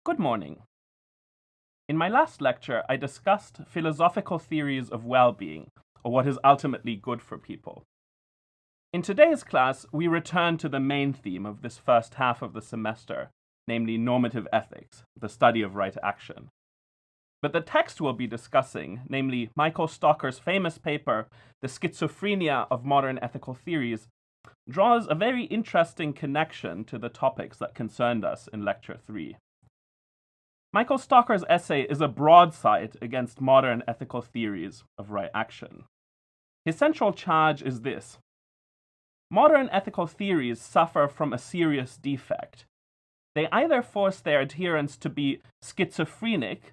Good morning. In my last lecture, I discussed philosophical theories of well-being, or what is ultimately good for people. In today's class, we return to the main theme of this first half of the semester, namely normative ethics, the study of right action. But the text we'll be discussing, namely Michael Stocker's famous paper, The Schizophrenia of Modern Ethical Theories, draws a very interesting connection to the topics that concerned us in Lecture 3. Michael Stocker's essay is a broadside against modern ethical theories of right action. His central charge is this: modern ethical theories suffer from a serious defect. They either force their adherents to be schizophrenic,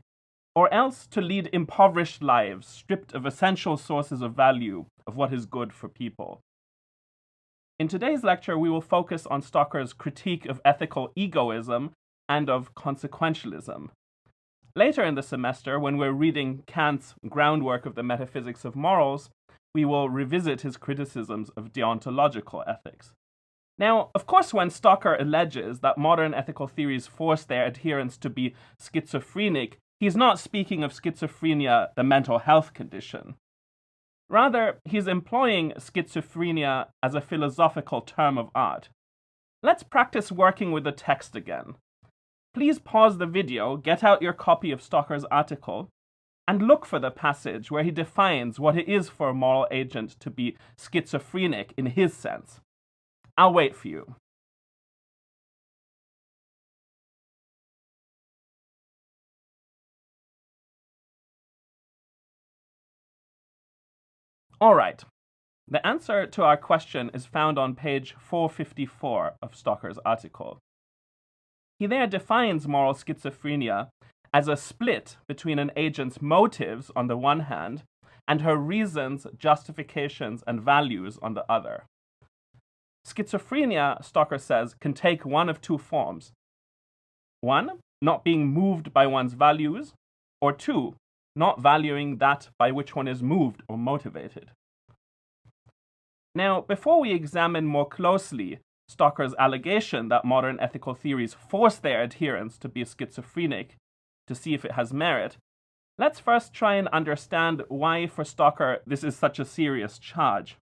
or else to lead impoverished lives, stripped of essential sources of value of what is good for people. In today's lecture, we will focus on Stocker's critique of ethical egoism and of consequentialism. Later in the semester, when we're reading Kant's Groundwork of the Metaphysics of Morals, we will revisit his criticisms of deontological ethics. Now, of course, when Stocker alleges that modern ethical theories force their adherents to be schizophrenic, he's not speaking of schizophrenia, the mental health condition. Rather, he's employing schizophrenia as a philosophical term of art. Let's practice working with the text again. Please pause the video, get out your copy of Stocker's article, and look for the passage where he defines what it is for a moral agent to be schizophrenic in his sense. I'll wait for you. All right. The answer to our question is found on page 454 of Stocker's article. He there defines moral schizophrenia as a split between an agent's motives on the one hand and her reasons, justifications, and values on the other. Schizophrenia, Stocker says, can take one of two forms. One, not being moved by one's values, or two, not valuing that by which one is moved or motivated. Now, before we examine more closely Stocker's allegation that modern ethical theories force their adherents to be schizophrenic to see if it has merit, let's first try and understand why for Stocker this is such a serious charge.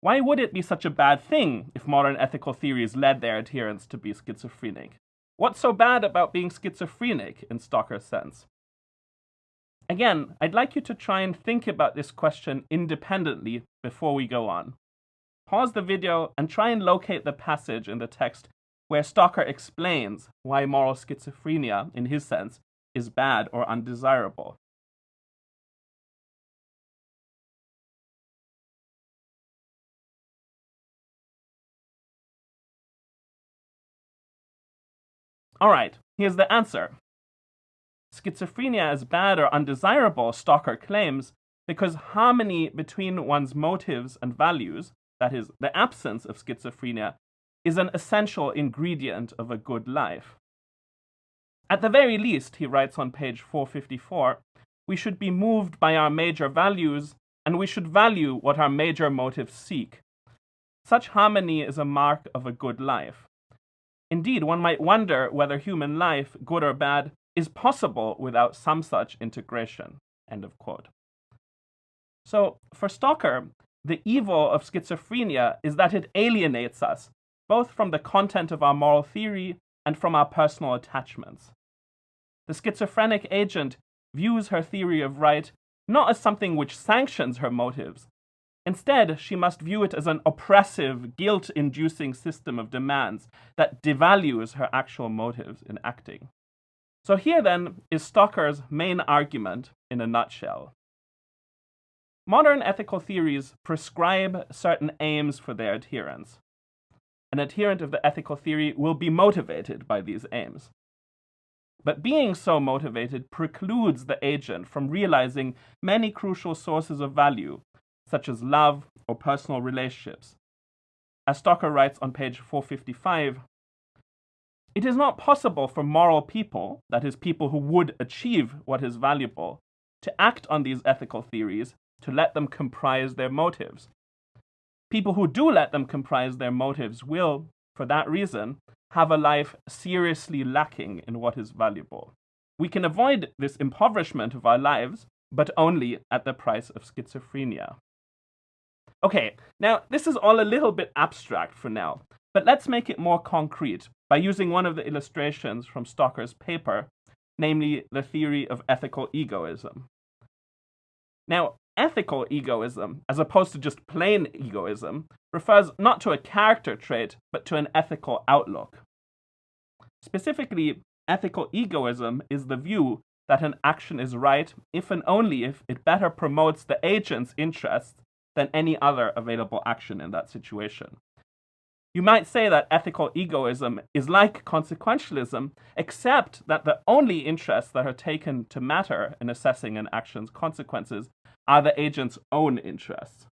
Why would it be such a bad thing if modern ethical theories led their adherents to be schizophrenic? What's so bad about being schizophrenic in Stocker's sense? Again, I'd like you to try and think about this question independently before we go on. Pause the video and try and locate the passage in the text where Stocker explains why moral schizophrenia, in his sense, is bad or undesirable. All right, here's the answer. Schizophrenia is bad or undesirable, Stocker claims, because harmony between one's motives and values, that is, the absence of schizophrenia, is an essential ingredient of a good life. At the very least, he writes on page 454, we should be moved by our major values, and we should value what our major motives seek. Such harmony is a mark of a good life. Indeed, one might wonder whether human life, good or bad, is possible without some such integration. End of quote. So, for Stocker, the evil of schizophrenia is that it alienates us, both from the content of our moral theory and from our personal attachments. The schizophrenic agent views her theory of right not as something which sanctions her motives. Instead, she must view it as an oppressive, guilt-inducing system of demands that devalues her actual motives in acting. So here, then, is Stocker's main argument in a nutshell. Modern ethical theories prescribe certain aims for their adherents. An adherent of the ethical theory will be motivated by these aims. But being so motivated precludes the agent from realizing many crucial sources of value, such as love or personal relationships. As Stocker writes on page 455, it is not possible for moral people, that is, people who would achieve what is valuable, to act on these ethical theories, to let them comprise their motives. People who do let them comprise their motives will, for that reason, have a life seriously lacking in what is valuable. We can avoid this impoverishment of our lives, but only at the price of schizophrenia. Okay, now this is all a little bit abstract for now, but let's make it more concrete by using one of the illustrations from Stocker's paper, namely the theory of ethical egoism. Now, ethical egoism, as opposed to just plain egoism, refers not to a character trait, but to an ethical outlook. Specifically, ethical egoism is the view that an action is right if and only if it better promotes the agent's interests than any other available action in that situation. You might say that ethical egoism is like consequentialism, except that the only interests that are taken to matter in assessing an action's consequences are the agent's own interests.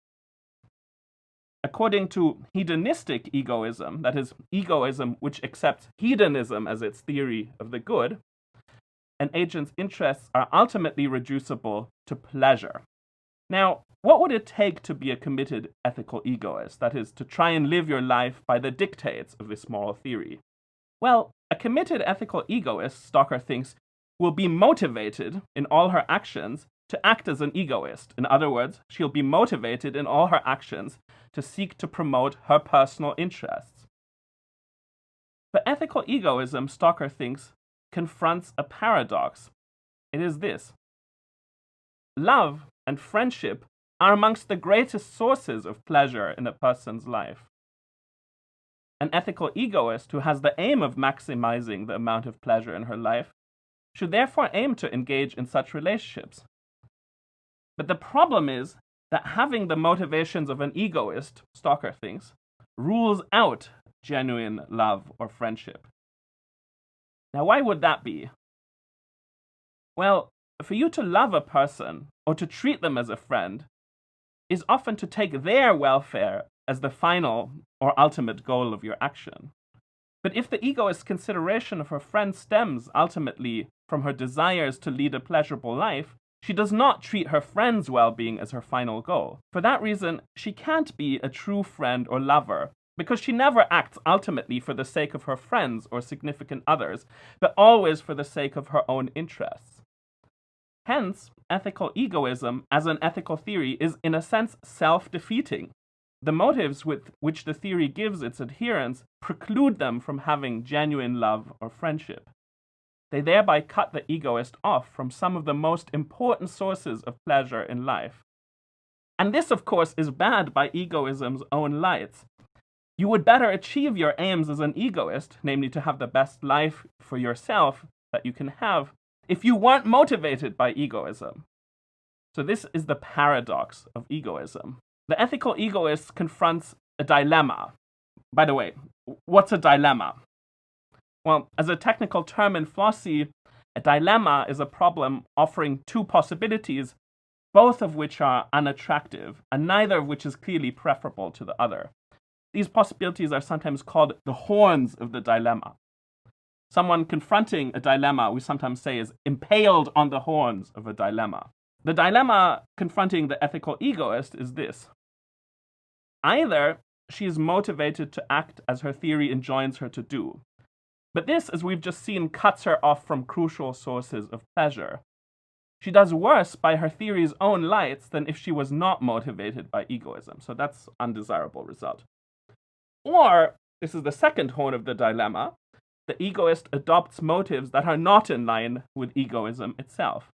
According to hedonistic egoism, that is, egoism which accepts hedonism as its theory of the good, an agent's interests are ultimately reducible to pleasure. Now, what would it take to be a committed ethical egoist, that is, to try and live your life by the dictates of this moral theory? Well, a committed ethical egoist, Stocker thinks, will be motivated in all her actions to act as an egoist. In other words, she'll be motivated in all her actions to seek to promote her personal interests. But ethical egoism, Stocker thinks, confronts a paradox. It is this: love and friendship are amongst the greatest sources of pleasure in a person's life. An ethical egoist who has the aim of maximizing the amount of pleasure in her life should therefore aim to engage in such relationships. But the problem is that having the motivations of an egoist, Stocker thinks, rules out genuine love or friendship. Now, why would that be? Well, for you to love a person or to treat them as a friend is often to take their welfare as the final or ultimate goal of your action. But if the egoist's consideration of her friend stems ultimately from her desires to lead a pleasurable life, she does not treat her friend's well-being as her final goal. For that reason, she can't be a true friend or lover, because she never acts ultimately for the sake of her friends or significant others, but always for the sake of her own interests. Hence, ethical egoism, as an ethical theory, is in a sense self-defeating. The motives with which the theory gives its adherents preclude them from having genuine love or friendship. They thereby cut the egoist off from some of the most important sources of pleasure in life. And this, of course, is bad by egoism's own lights. You would better achieve your aims as an egoist, namely to have the best life for yourself that you can have, if you weren't motivated by egoism. So this is the paradox of egoism. The ethical egoist confronts a dilemma. By the way, what's a dilemma? Well, as a technical term in philosophy, a dilemma is a problem offering two possibilities, both of which are unattractive, and neither of which is clearly preferable to the other. These possibilities are sometimes called the horns of the dilemma. Someone confronting a dilemma, we sometimes say, is impaled on the horns of a dilemma. The dilemma confronting the ethical egoist is this: either she is motivated to act as her theory enjoins her to do, but this, as we've just seen, cuts her off from crucial sources of pleasure. She does worse by her theory's own lights than if she was not motivated by egoism, so that's an undesirable result. Or, this is the second horn of the dilemma, the egoist adopts motives that are not in line with egoism itself.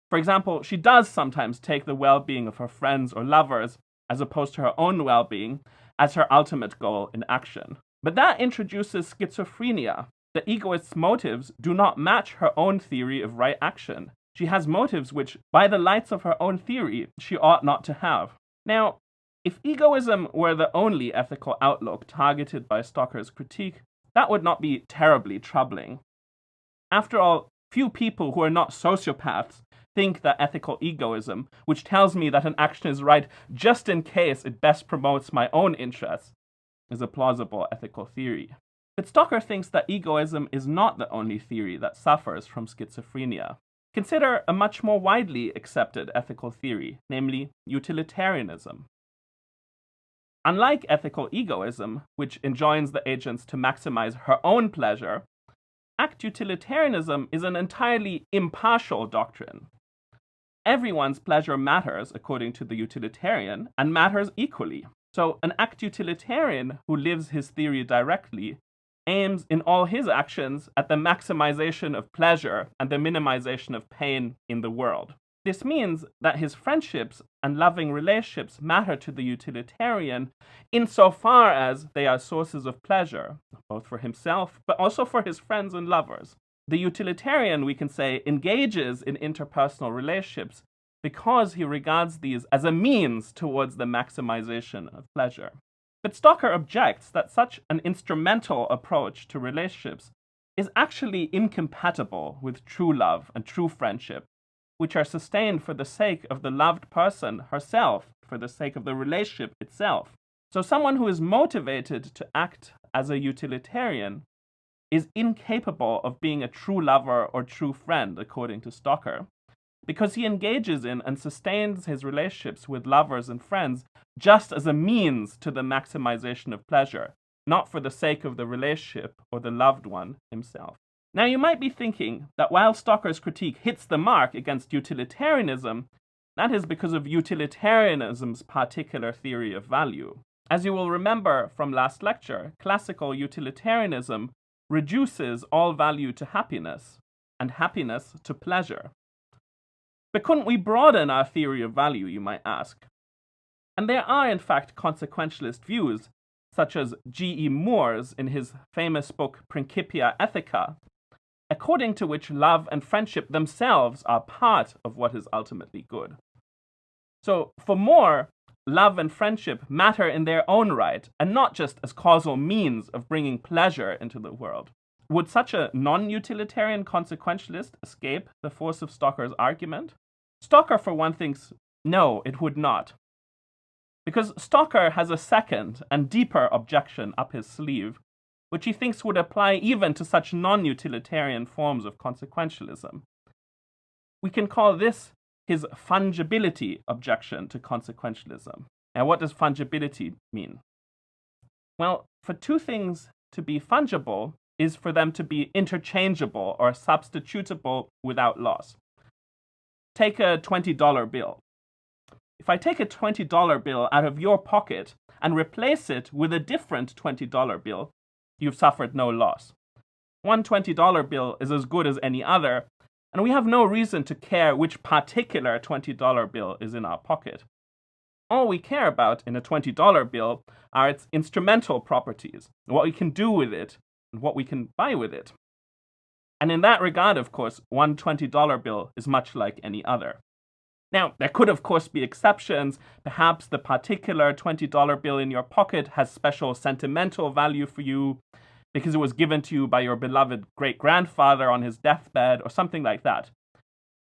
For example, she does sometimes take the well-being of her friends or lovers, as opposed to her own well-being, as her ultimate goal in action. But that introduces schizophrenia. The egoist's motives do not match her own theory of right action. She has motives which, by the lights of her own theory, she ought not to have. Now, if egoism were the only ethical outlook targeted by Stocker's critique, that would not be terribly troubling. After all, few people who are not sociopaths think that ethical egoism, which tells me that an action is right just in case it best promotes my own interests, is a plausible ethical theory. But Stocker thinks that egoism is not the only theory that suffers from schizophrenia. Consider a much more widely accepted ethical theory, namely utilitarianism. Unlike ethical egoism, which enjoins the agents to maximize her own pleasure, act utilitarianism is an entirely impartial doctrine. Everyone's pleasure matters according to the utilitarian, and matters equally. So an act utilitarian who lives his theory directly aims in all his actions at the maximization of pleasure and the minimization of pain in the world. This means that his friendships and loving relationships matter to the utilitarian insofar as they are sources of pleasure, both for himself but also for his friends and lovers. The utilitarian, we can say, engages in interpersonal relationships because he regards these as a means towards the maximization of pleasure. But Stocker objects that such an instrumental approach to relationships is actually incompatible with true love and true friendship, which are sustained for the sake of the loved person herself, for the sake of the relationship itself. So someone who is motivated to act as a utilitarian is incapable of being a true lover or true friend, according to Stocker, because he engages in and sustains his relationships with lovers and friends just as a means to the maximization of pleasure, not for the sake of the relationship or the loved one himself. Now, you might be thinking that while Stocker's critique hits the mark against utilitarianism, that is because of utilitarianism's particular theory of value. As you will remember from last lecture, classical utilitarianism reduces all value to happiness, and happiness to pleasure. But couldn't we broaden our theory of value, you might ask? And there are, in fact, consequentialist views, such as G.E. Moore's in his famous book Principia Ethica, according to which love and friendship themselves are part of what is ultimately good. So, for Moore, love and friendship matter in their own right, and not just as causal means of bringing pleasure into the world. Would such a non-utilitarian consequentialist escape the force of Stocker's argument? Stocker, for one, thinks no, it would not. Because Stocker has a second and deeper objection up his sleeve, which he thinks would apply even to such non-utilitarian forms of consequentialism. We can call this his fungibility objection to consequentialism. Now, what does fungibility mean? Well, for two things to be fungible is for them to be interchangeable or substitutable without loss. Take a $20 bill. If I take a $20 bill out of your pocket and replace it with a different $20 bill, you've suffered no loss. One $20 bill is as good as any other, and we have no reason to care which particular $20 bill is in our pocket. All we care about in a $20 bill are its instrumental properties, what we can do with it, and what we can buy with it. And in that regard, of course, one $20 bill is much like any other. Now, there could, of course, be exceptions. Perhaps the particular $20 bill in your pocket has special sentimental value for you because it was given to you by your beloved great-grandfather on his deathbed or something like that.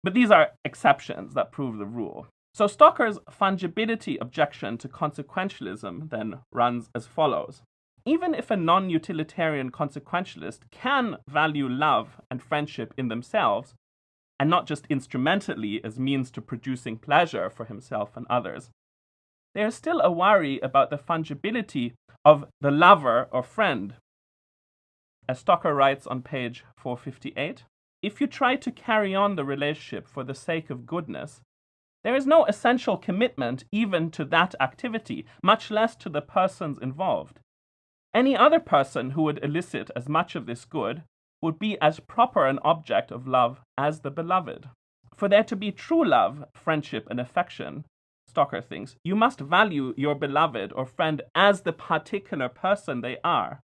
But these are exceptions that prove the rule. So Stocker's fungibility objection to consequentialism then runs as follows. Even if a non-utilitarian consequentialist can value love and friendship in themselves, and not just instrumentally as means to producing pleasure for himself and others, there is still a worry about the fungibility of the lover or friend. As Stocker writes on page 458, if you try to carry on the relationship for the sake of goodness, there is no essential commitment even to that activity, much less to the persons involved. Any other person who would elicit as much of this good would be as proper an object of love as the beloved. For there to be true love, friendship, and affection, Stocker thinks, you must value your beloved or friend as the particular person they are,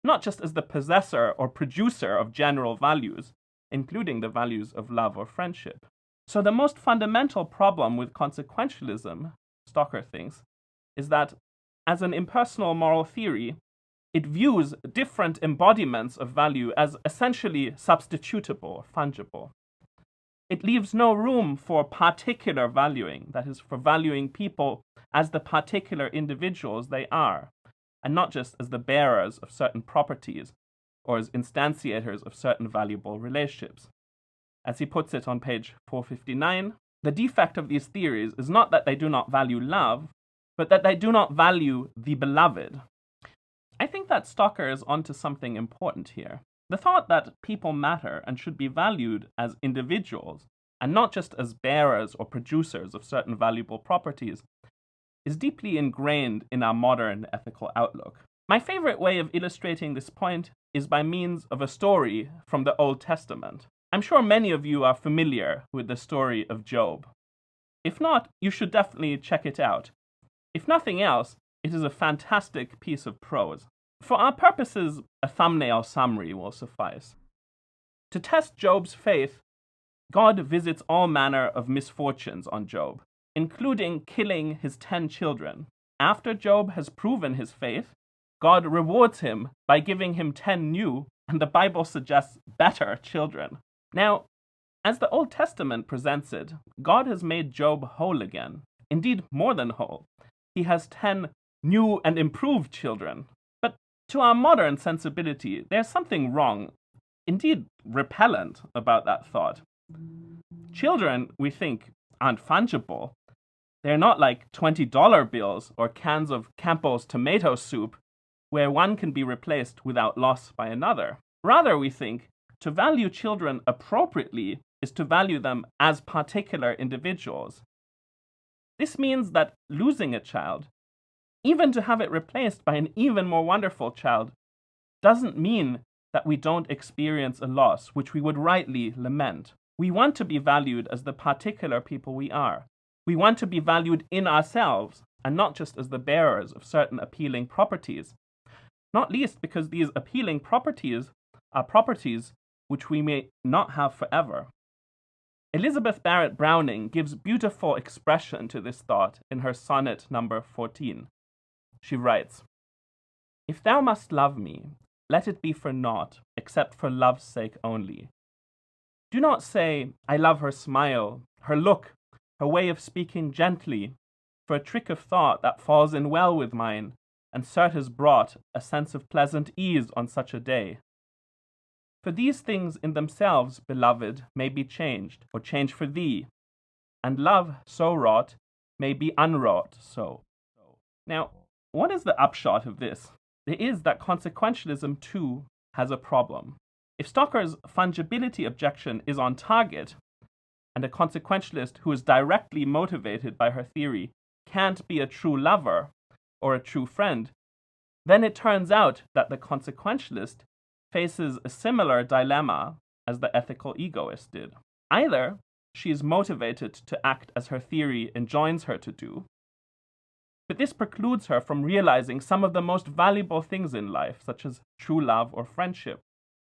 not just as the possessor or producer of general values, including the values of love or friendship. So the most fundamental problem with consequentialism, Stocker thinks, is that as an impersonal moral theory, it views different embodiments of value as essentially substitutable, fungible. It leaves no room for particular valuing, that is, for valuing people as the particular individuals they are, and not just as the bearers of certain properties or as instantiators of certain valuable relationships. As he puts it on page 459, the defect of these theories is not that they do not value love, but that they do not value the beloved. I think that Stocker is onto something important here. The thought that people matter and should be valued as individuals, and not just as bearers or producers of certain valuable properties, is deeply ingrained in our modern ethical outlook. My favorite way of illustrating this point is by means of a story from the Old Testament. I'm sure many of you are familiar with the story of Job. If not, you should definitely check it out. If nothing else, it is a fantastic piece of prose. For our purposes, a thumbnail summary will suffice. To test Job's faith, God visits all manner of misfortunes on Job, including killing his 10 children. After Job has proven his faith, God rewards him by giving him 10 new, and the Bible suggests better children. Now, as the Old Testament presents it, God has made Job whole again. Indeed, more than whole. He has 10 new and improved children. But to our modern sensibility, there's something wrong, indeed repellent, about that thought. Children, we think, aren't fungible. They're not like $20 bills or cans of Campbell's tomato soup, where one can be replaced without loss by another. Rather, we think, to value children appropriately is to value them as particular individuals. This means that losing a child, even to have it replaced by an even more wonderful child, doesn't mean that we don't experience a loss which we would rightly lament. We want to be valued as the particular people we are. We want to be valued in ourselves, and not just as the bearers of certain appealing properties. Not least because these appealing properties are properties which we may not have forever. Elizabeth Barrett Browning gives beautiful expression to this thought in her sonnet number 14. She writes, "If thou must love me, let it be for naught, except for love's sake only. Do not say, I love her smile, her look, her way of speaking gently, for a trick of thought that falls in well with mine, and certes brought a sense of pleasant ease on such a day. For these things in themselves, beloved, may be changed, or change for thee, and love so wrought may be unwrought so." Now, what is the upshot of this? It is that consequentialism, too, has a problem. If Stocker's fungibility objection is on target, and a consequentialist who is directly motivated by her theory can't be a true lover or a true friend, then it turns out that the consequentialist faces a similar dilemma as the ethical egoist did. Either she is motivated to act as her theory enjoins her to do, but this precludes her from realizing some of the most valuable things in life, such as true love or friendship.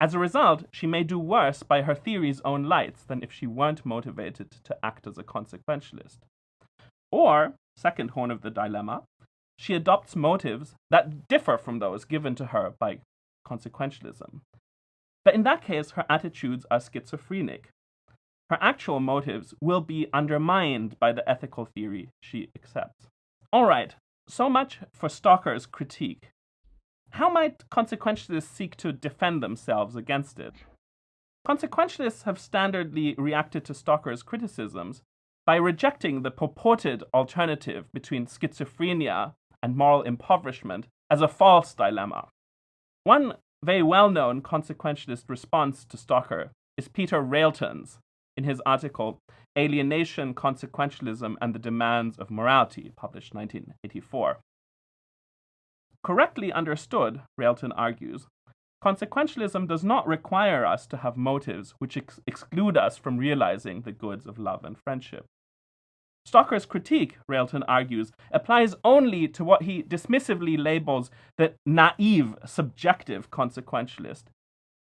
As a result, she may do worse by her theory's own lights than if she weren't motivated to act as a consequentialist. Or, second horn of the dilemma, she adopts motives that differ from those given to her by consequentialism. But in that case, her attitudes are schizophrenic. Her actual motives will be undermined by the ethical theory she accepts. All right, so much for Stocker's critique. How might consequentialists seek to defend themselves against it? Consequentialists have standardly reacted to Stocker's criticisms by rejecting the purported alternative between schizophrenia and moral impoverishment as a false dilemma. One very well-known consequentialist response to Stocker is Peter Railton's in his article Alienation, Consequentialism, and the Demands of Morality, published 1984. Correctly understood, Railton argues, consequentialism does not require us to have motives which exclude us from realizing the goods of love and friendship. Stocker's critique, Railton argues, applies only to what he dismissively labels the naive, subjective consequentialist,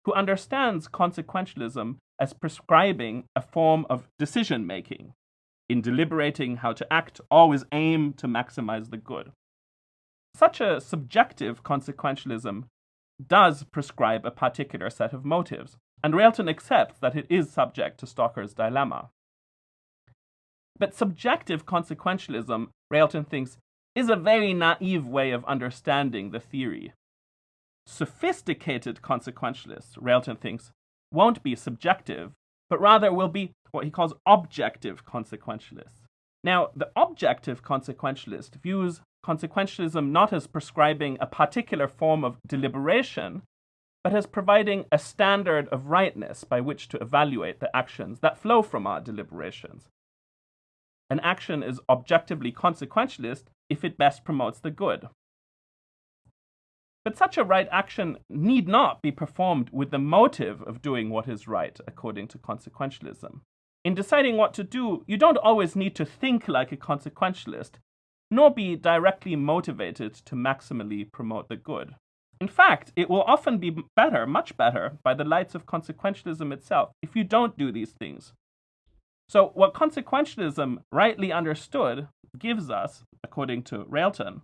who understands consequentialism as prescribing a form of decision-making. In deliberating how to act, always aim to maximize the good. Such a subjective consequentialism does prescribe a particular set of motives, and Railton accepts that it is subject to Stocker's dilemma. But subjective consequentialism, Railton thinks, is a very naive way of understanding the theory. Sophisticated consequentialists, Railton thinks, won't be subjective, but rather will be what he calls objective consequentialists. Now, the objective consequentialist views consequentialism not as prescribing a particular form of deliberation, but as providing a standard of rightness by which to evaluate the actions that flow from our deliberations. An action is objectively consequentialist if it best promotes the good. But such a right action need not be performed with the motive of doing what is right, according to consequentialism. In deciding what to do, you don't always need to think like a consequentialist, nor be directly motivated to maximally promote the good. In fact, it will often be better, much better, by the lights of consequentialism itself if you don't do these things. So what consequentialism, rightly understood, gives us, according to Railton,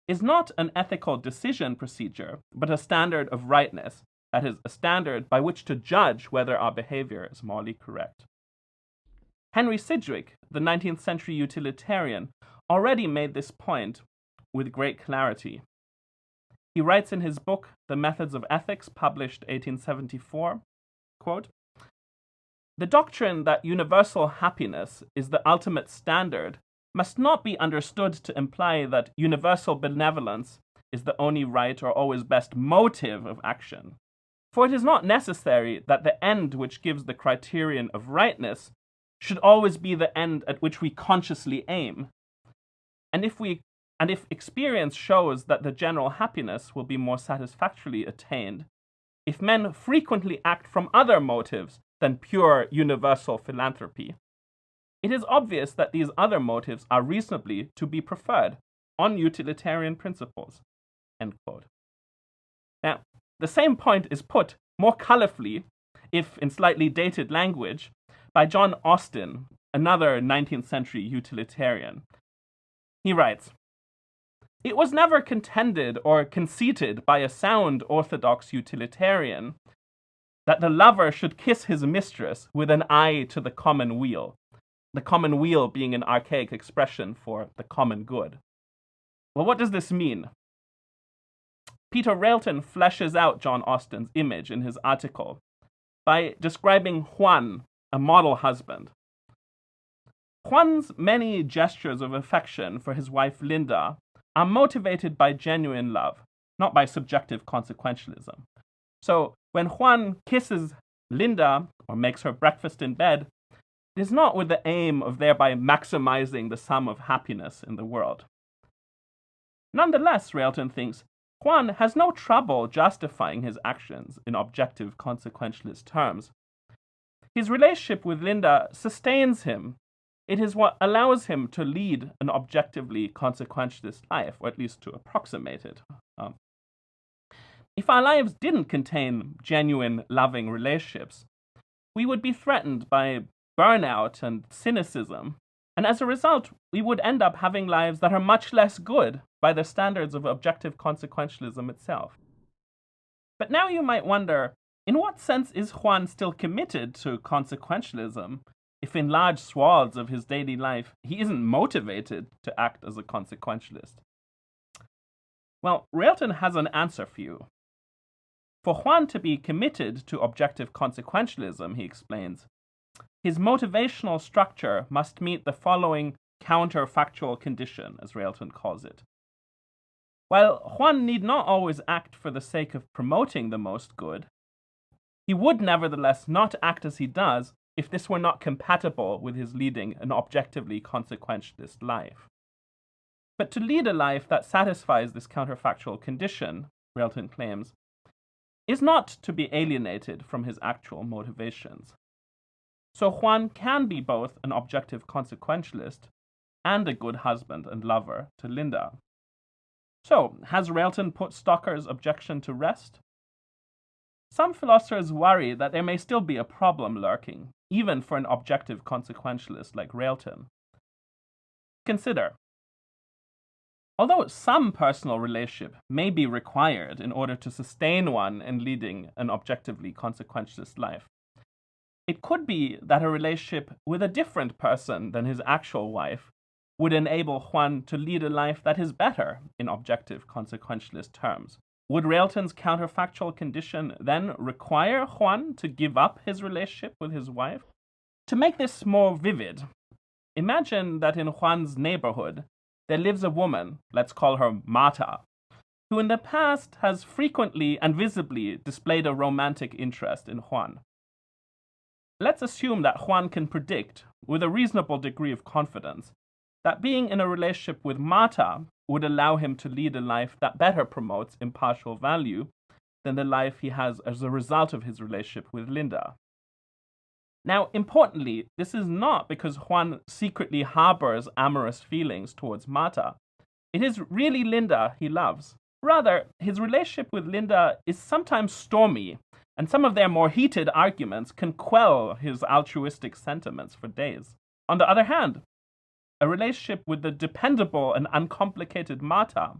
is not an ethical decision procedure, but a standard of rightness, that is, a standard by which to judge whether our behavior is morally correct. Henry Sidgwick, the 19th century utilitarian, already made this point with great clarity. He writes in his book, The Methods of Ethics, published 1874, quote, "The doctrine that universal happiness is the ultimate standard must not be understood to imply that universal benevolence is the only right or always best motive of action. For it is not necessary that the end which gives the criterion of rightness should always be the end at which we consciously aim. And if experience shows that the general happiness will be more satisfactorily attained, if men frequently act from other motives than pure universal philanthropy, it is obvious that these other motives are reasonably to be preferred on utilitarian principles." End quote. Now, the same point is put more colorfully, if in slightly dated language, by John Austin, another 19th century utilitarian. He writes, "It was never contended or conceited by a sound orthodox utilitarian that the lover should kiss his mistress with an eye to the common weal, the common weal being an archaic expression for the common good." Well, what does this mean? Peter Railton fleshes out John Austin's image in his article by describing Juan, a model husband. Juan's many gestures of affection for his wife Linda are motivated by genuine love, not by subjective consequentialism. So when Juan kisses Linda or makes her breakfast in bed, it is not with the aim of thereby maximizing the sum of happiness in the world. Nonetheless, Railton thinks, Juan has no trouble justifying his actions in objective consequentialist terms. His relationship with Linda sustains him. It is what allows him to lead an objectively consequentialist life, or at least to approximate it. If our lives didn't contain genuine, loving relationships, we would be threatened by burnout and cynicism, and as a result, we would end up having lives that are much less good by the standards of objective consequentialism itself. But now you might wonder, in what sense is Juan still committed to consequentialism if in large swaths of his daily life he isn't motivated to act as a consequentialist? Well, Railton has an answer for you. For Juan to be committed to objective consequentialism, he explains, his motivational structure must meet the following counterfactual condition, as Railton calls it. While Juan need not always act for the sake of promoting the most good, he would nevertheless not act as he does if this were not compatible with his leading an objectively consequentialist life. But to lead a life that satisfies this counterfactual condition, Railton claims, is not to be alienated from his actual motivations. So Juan can be both an objective consequentialist and a good husband and lover to Linda. So, has Railton put Stocker's objection to rest? Some philosophers worry that there may still be a problem lurking, even for an objective consequentialist like Railton. Consider, although some personal relationship may be required in order to sustain one in leading an objectively consequentialist life, it could be that a relationship with a different person than his actual wife would enable Juan to lead a life that is better in objective consequentialist terms. Would Railton's counterfactual condition then require Juan to give up his relationship with his wife? To make this more vivid, imagine that in Juan's neighborhood there lives a woman, let's call her Marta, who in the past has frequently and visibly displayed a romantic interest in Juan. Let's assume that Juan can predict, with a reasonable degree of confidence, that being in a relationship with Marta would allow him to lead a life that better promotes impartial value than the life he has as a result of his relationship with Linda. Now, importantly, this is not because Juan secretly harbors amorous feelings towards Marta. It is really Linda he loves. Rather, his relationship with Linda is sometimes stormy, and some of their more heated arguments can quell his altruistic sentiments for days. On the other hand, a relationship with the dependable and uncomplicated Marta,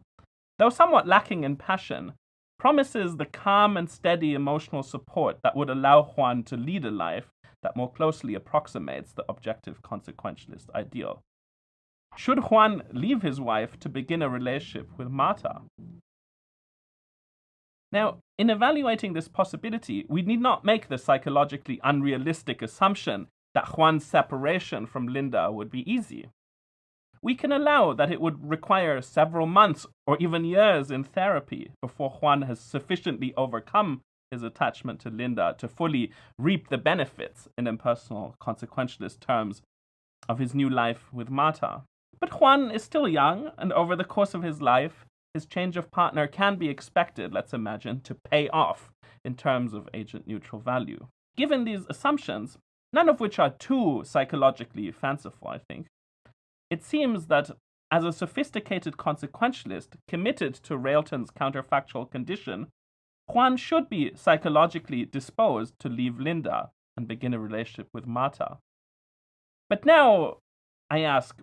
though somewhat lacking in passion, promises the calm and steady emotional support that would allow Juan to lead a life that more closely approximates the objective consequentialist ideal. Should Juan leave his wife to begin a relationship with Marta? Now, in evaluating this possibility, we need not make the psychologically unrealistic assumption that Juan's separation from Linda would be easy. We can allow that it would require several months or even years in therapy before Juan has sufficiently overcome his attachment to Linda to fully reap the benefits, in impersonal consequentialist terms, of his new life with Marta. But Juan is still young, and over the course of his life, his change of partner can be expected, let's imagine, to pay off in terms of agent-neutral value. Given these assumptions, none of which are too psychologically fanciful, I think, it seems that as a sophisticated consequentialist committed to Railton's counterfactual condition, Juan should be psychologically disposed to leave Linda and begin a relationship with Marta. But now, I ask,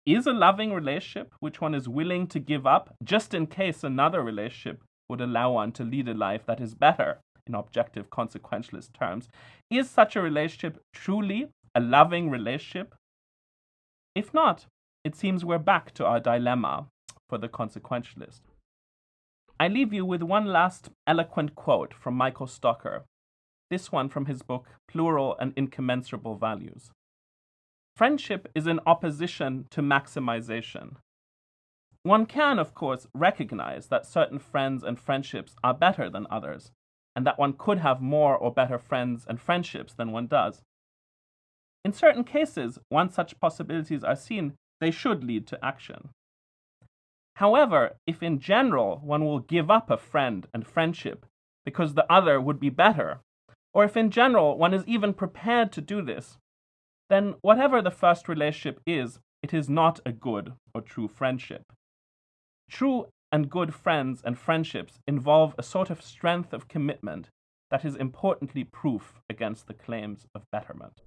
is a loving relationship which one is willing to give up just in case another relationship would allow one to lead a life that is better in objective consequentialist terms? Is such a relationship truly a loving relationship? If not, it seems we're back to our dilemma for the consequentialist. I leave you with one last eloquent quote from Michael Stocker, this one from his book Plural and Incommensurable Values. Friendship is in opposition to maximization. One can, of course, recognize that certain friends and friendships are better than others, and that one could have more or better friends and friendships than one does. In certain cases, once such possibilities are seen, they should lead to action. However, if in general one will give up a friend and friendship because the other would be better, or if in general one is even prepared to do this, then whatever the first relationship is, it is not a good or true friendship. True and good friends and friendships involve a sort of strength of commitment that is importantly proof against the claims of betterment.